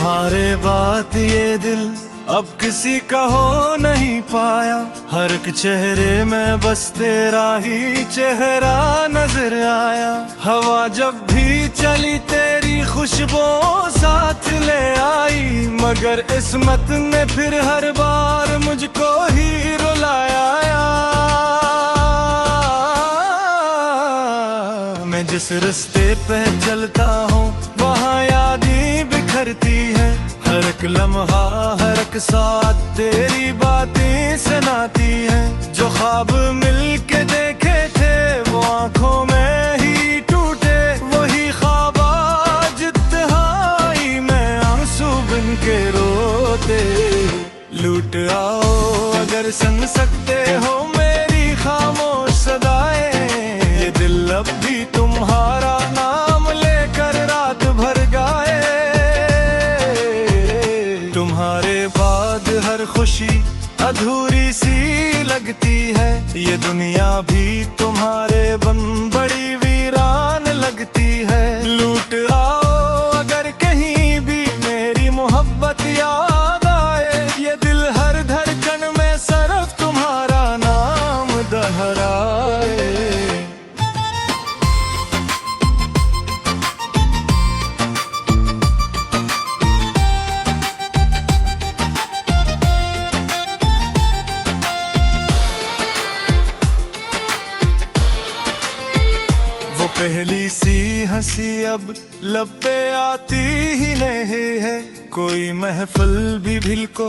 तुम्हारे बात ये दिल अब किसी का हो नहीं पाया। हर एक चेहरे में बस तेरा ही चेहरा नजर आया। हवा जब भी चली तेरी खुशबू साथ ले आई, मगर किस्मत ने फिर हर बार मुझको ही रुलाया। मैं जिस रास्ते पे चलता हूँ वहाँ यादें बिखरती है। हर एक लम्हा हर एक साथ तेरी बातें सुनाती है। जो ख्वाब मिलके देखे थे वो आंखों में ही टूटे, वही ख्वाब आज तन्हाई में आंसू बन के रोते। लूट आओ अगर सुन सकते हो मेरी खामोश सदाएं, ये दिल अब भी तुम्हारा नाम लेकर रात भर गाए। तुम्हारे बाद हर खुशी अधूरी सी लगती है, ये दुनिया भी तुम्हारे बन बड़ी वीरान लगती है। लूट आओ अगर कहीं भी मेरी मोहब्बत याद आए, ये दिल हर धड़कन में सिर्फ तुम्हारा नाम दोहराए। पहली सी हंसी अब लब पे आती ही नहीं है, कोई महफिल भी दिल को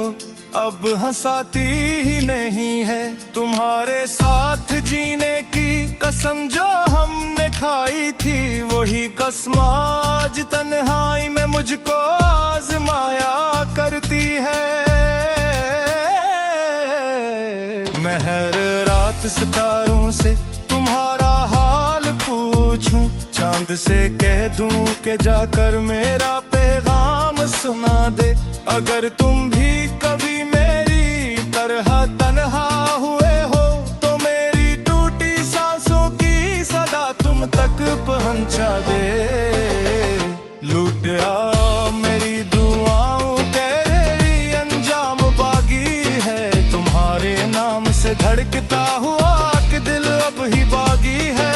अब हंसाती ही नहीं है। तुम्हारे साथ जीने की कसम जो हमने खाई थी, वही कसम आज तन्हाई में मुझको आजमाया करती है। मैं हर रात सितारों से तुम्हारा हाल पूछूं, चांद से कह दूं कि जाकर मेरा पैगाम सुना दे। अगर तुम भी कभी मेरी तरह तन्हा हुए हो, तो मेरी टूटी सांसों की सदा तुम तक पहुंचा दे। लूट आओ मेरी दुआओं तेरी अंजाम बागी है, तुम्हारे नाम से धड़कता हुआ कि दिल अब ही बागी है।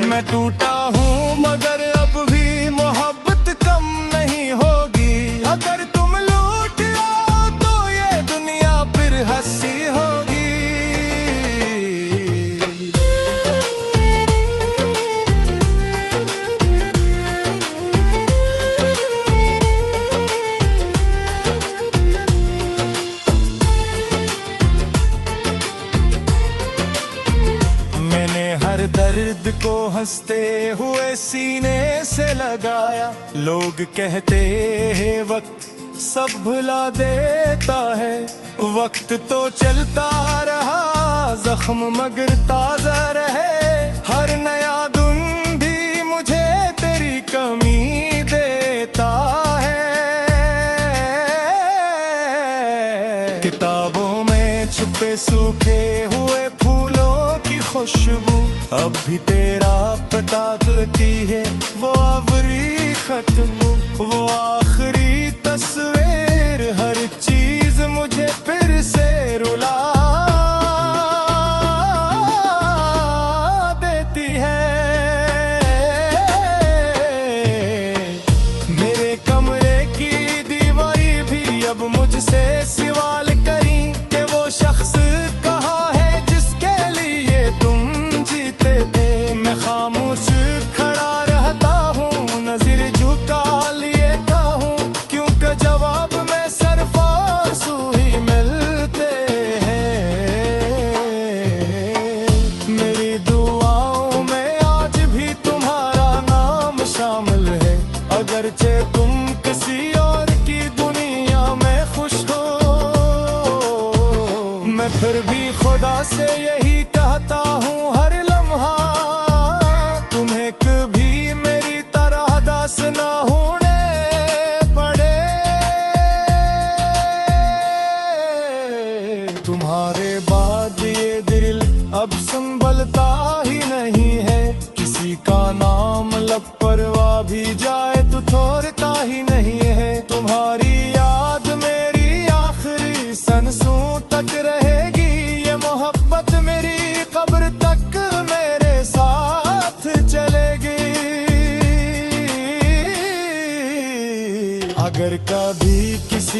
मैं टूटा हूँ मगर अब भी मोहब्बत कम नहीं होगी। अगर तुम लूट आओ तो ये दुनिया फिर हंसी होगी। हर दर्द को हंसते हुए सीने से लगाया। लोग कहते हैं वक्त सब भुला देता है, वक्त तो चलता रहा जख्म मगर ताजा रहे। हर नया दिन भी मुझे तेरी कमी देता है। किताबों में छुपे सूखे हुए फूलों की खुशबू अब भी तेरा पता देती है। वो आखिरी खत्म वो आखिरी तस्वीर, हर चीज मुझे फिर से रुला देती है। मेरे कमरे की दीवारी भी अब मुझसे सवाल करी कि वो शख्स कहाँ है जिसके लिए तुम जीते थे। मैं खामोश खड़ा रहता हूँ, नजर झुका लेता हूँ, क्योंकि जवाब में सिर्फ आंसू ही मिलते हैं। मेरी दुआओं में आज भी तुम्हारा नाम शामिल है। अगरचे तुम किसी और की दुनिया में खुश हो, मैं फिर भी खुदा से यही कहता हूँ हर लम्हा, तुम्हें कभी मेरी तरह दास ना होने पड़े। तुम्हारे बाद ये दिल अब संभलता ही नहीं है, किसी का नाम लब पर भी जाए तो थोड़ता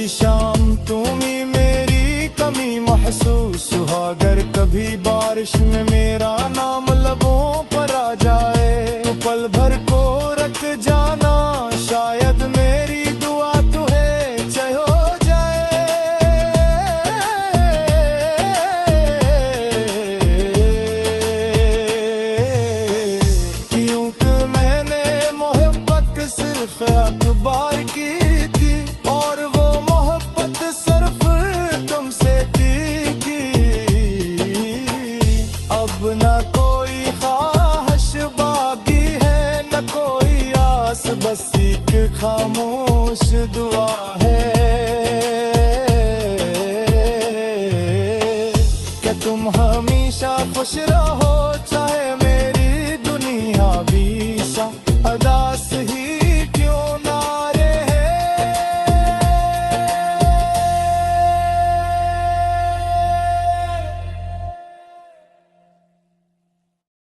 शाम तुम ही मेरी कमी महसूस हुआ। अगर कभी बारिश में मेरा नाम लबों पर आ जाए तो पल भर को रख जाना, शायद मेरी दुआ तुझे जय हो जाए। क्योंकि मैंने मोहब्बत सिर्फ अखबार की थी और वो मोहब्बत सिर्फ तुमसे थी। अब न कोई ख्वाहिश बाकी है न कोई आस, बस एक खामोश दुआ है कि तुम हमेशा खुश रहो चाहे